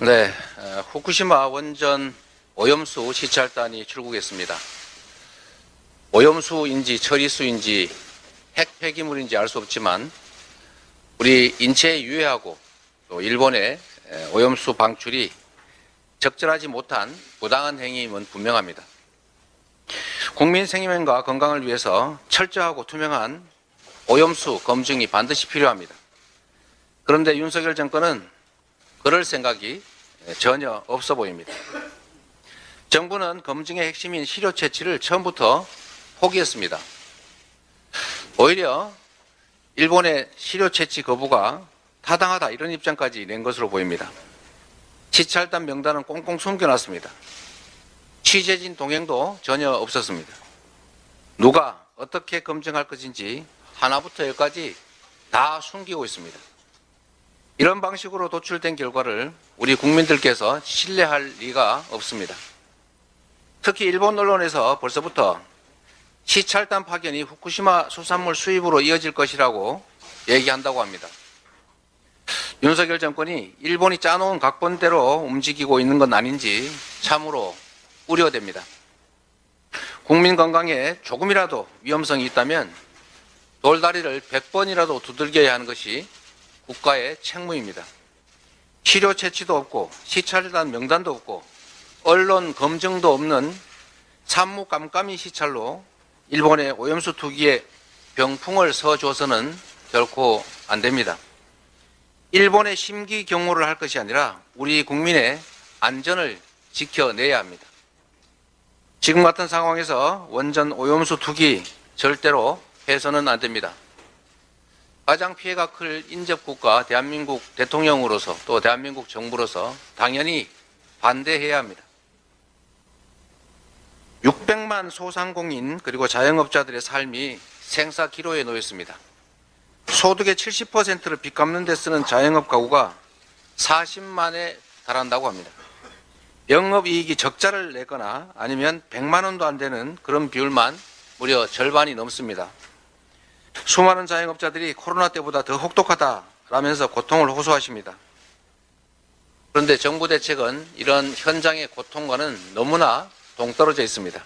네, 후쿠시마 원전 오염수 시찰단이 출국했습니다. 오염수인지 처리수인지 핵 폐기물인지 알 수 없지만 우리 인체에 유해하고 또 일본의 오염수 방출이 적절하지 못한 부당한 행위임은 분명합니다. 국민 생명과 건강을 위해서 철저하고 투명한 오염수 검증이 반드시 필요합니다. 그런데 윤석열 정권은 그럴 생각이 전혀 없어 보입니다. 정부는 검증의 핵심인 시료 채취를 처음부터 포기했습니다. 오히려 일본의 시료 채취 거부가 타당하다 이런 입장까지 낸 것으로 보입니다. 시찰단 명단은 꽁꽁 숨겨놨습니다. 취재진 동행도 전혀 없었습니다. 누가 어떻게 검증할 것인지 하나부터 열까지 다 숨기고 있습니다. 이런 방식으로 도출된 결과를 우리 국민들께서 신뢰할 리가 없습니다. 특히 일본 언론에서 벌써부터 시찰단 파견이 후쿠시마 수산물 수입으로 이어질 것이라고 얘기한다고 합니다. 윤석열 정권이 일본이 짜놓은 각본대로 움직이고 있는 건 아닌지 참으로 우려됩니다. 국민 건강에 조금이라도 위험성이 있다면 돌다리를 100번이라도 두들겨야 하는 것이 국가의 책무입니다. 시료 채취도 없고 시찰단 명단도 없고 언론 검증도 없는 산무 깜깜이 시찰로 일본의 오염수 투기에 병풍을 서줘서는 결코 안 됩니다. 일본의 심기 경호를 할 것이 아니라 우리 국민의 안전을 지켜내야 합니다. 지금 같은 상황에서 원전 오염수 투기 절대로 해서는 안 됩니다. 가장 피해가 클 인접국가 대한민국 대통령으로서 또 대한민국 정부로서 당연히 반대해야 합니다. 600만 소상공인 그리고 자영업자들의 삶이 생사 기로에 놓였습니다. 소득의 70%를 빚 갚는 데 쓰는 자영업 가구가 40만에 달한다고 합니다. 영업이익이 적자를 내거나 아니면 100만 원도 안 되는 그런 비율만 무려 절반이 넘습니다. 수많은 자영업자들이 코로나 때보다 더 혹독하다라면서 고통을 호소하십니다. 그런데 정부 대책은 이런 현장의 고통과는 너무나 동떨어져 있습니다.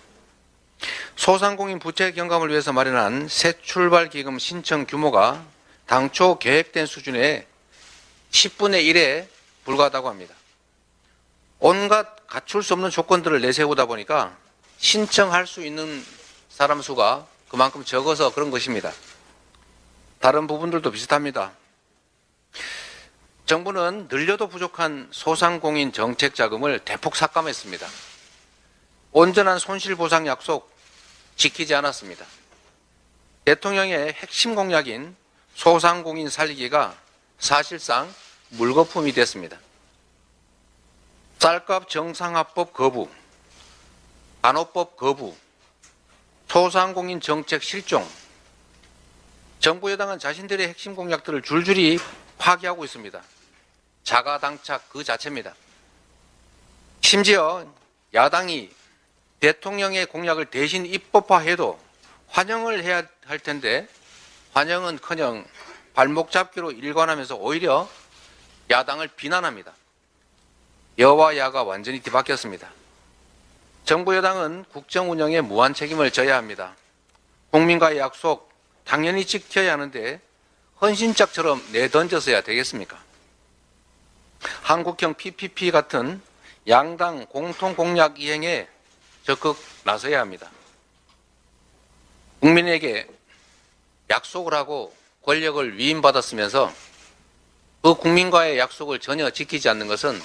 소상공인 부채 경감을 위해서 마련한 새출발기금 신청 규모가 당초 계획된 수준의 10분의 1에 불과하다고 합니다. 온갖 갖출 수 없는 조건들을 내세우다 보니까 신청할 수 있는 사람 수가 그만큼 적어서 그런 것입니다. 다른 부분들도 비슷합니다. 정부는 늘려도 부족한 소상공인 정책 자금을 대폭 삭감했습니다. 온전한 손실보상 약속 지키지 않았습니다. 대통령의 핵심 공약인 소상공인 살리기가 사실상 물거품이 됐습니다. 쌀값 정상화법 거부, 간호법 거부, 소상공인 정책 실종, 정부 여당은 자신들의 핵심 공약들을 줄줄이 파기하고 있습니다. 자가당착 그 자체입니다. 심지어 야당이 대통령의 공약을 대신 입법화해도 환영을 해야 할 텐데 환영은커녕 발목 잡기로 일관하면서 오히려 야당을 비난합니다. 여와 야가 완전히 뒤바뀌었습니다. 정부 여당은 국정 운영에 무한 책임을 져야 합니다. 국민과의 약속 당연히 지켜야 하는데 헌신짝처럼 내던져서야 되겠습니까? 한국형 PPP 같은 양당 공통 공약 이행에 적극 나서야 합니다. 국민에게 약속을 하고 권력을 위임받았으면서 그 국민과의 약속을 전혀 지키지 않는 것은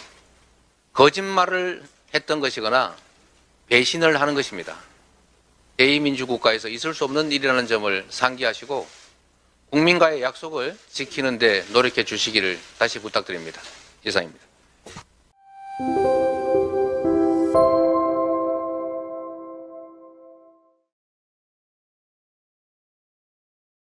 거짓말을 했던 것이거나 배신을 하는 것입니다. 대의민주국가에서 있을 수 없는 일이라는 점을 상기하시고 국민과의 약속을 지키는 데 노력해 주시기를 다시 부탁드립니다. 이상입니다.